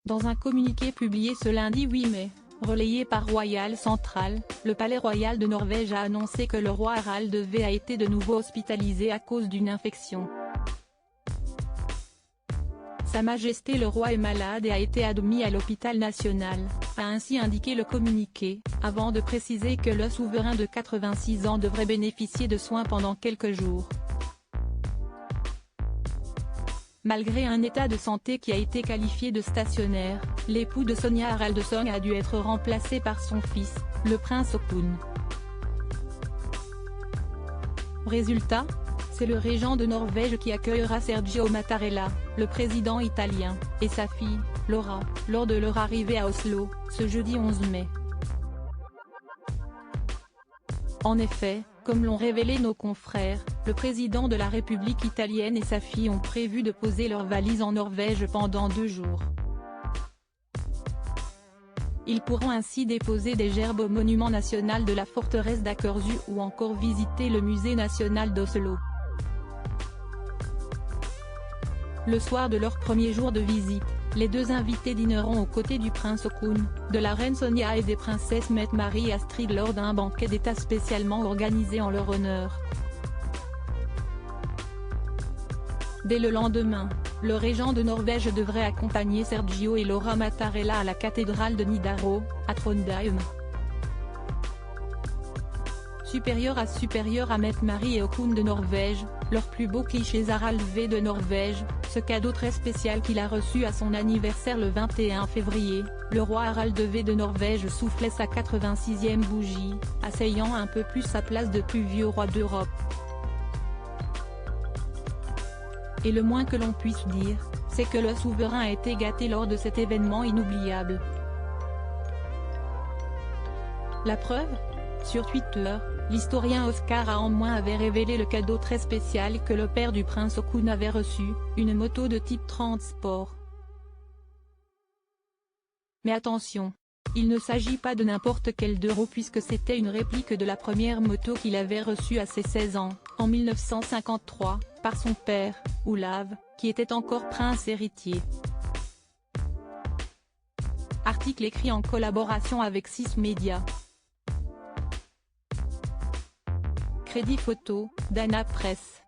Dans un communiqué publié ce lundi 8 mai, relayé par Royal Central, le Palais Royal de Norvège a annoncé que le roi Harald II a été de nouveau hospitalisé à cause d'une infection. Sa Majesté le roi est malade et a été admis à l'hôpital national, a ainsi indiqué le communiqué, avant de préciser que le souverain de 86 ans devrait bénéficier de soins pendant quelques jours. Malgré un état de santé qui a été qualifié de stationnaire, l'époux de Sonja Haraldsson a dû être remplacé par son fils, le prince Haakon. Résultat, c'est le régent de Norvège qui accueillera Sergio Mattarella, le président italien, et sa fille, Laura, lors de leur arrivée à Oslo, ce jeudi 11 mai. En effet, comme l'ont révélé nos confrères, le président de la République italienne et sa fille ont prévu de poser leurs valises en Norvège pendant 2 jours. Ils pourront ainsi déposer des gerbes au monument national de la forteresse d'Akershus ou encore visiter le musée national d'Oslo. Le soir de leur premier jour de visite, les 2 invités dîneront aux côtés du prince Haakon, de la reine Sonja et des princesses Mette-Marie et Astrid lors d'un banquet d'État spécialement organisé en leur honneur. Dès le lendemain, le régent de Norvège devrait accompagner Sergio et Laura Mattarella à la cathédrale de Nidaros, à Trondheim. Supérieur à Mette-Marie et Haakon de Norvège, leur plus beau cliché Harald V de Norvège, ce cadeau très spécial qu'il a reçu à son anniversaire le 21 février, le roi Harald V de Norvège soufflait sa 86e bougie, asseyant un peu plus sa place de plus vieux roi d'Europe. Et le moins que l'on puisse dire, c'est que le souverain a été gâté lors de cet événement inoubliable. La preuve ? Sur Twitter, l'historien Oscar Aandmoen avait révélé le cadeau très spécial que le père du prince Haakon avait reçu, une moto de type transport. Mais attention, il ne s'agit pas de n'importe quel euro puisque c'était une réplique de la première moto qu'il avait reçue à ses 16 ans, en 1953, par son père, Olav, qui était encore prince héritier. Article écrit en collaboration avec 6 médias. Crédit photo, Dana Press.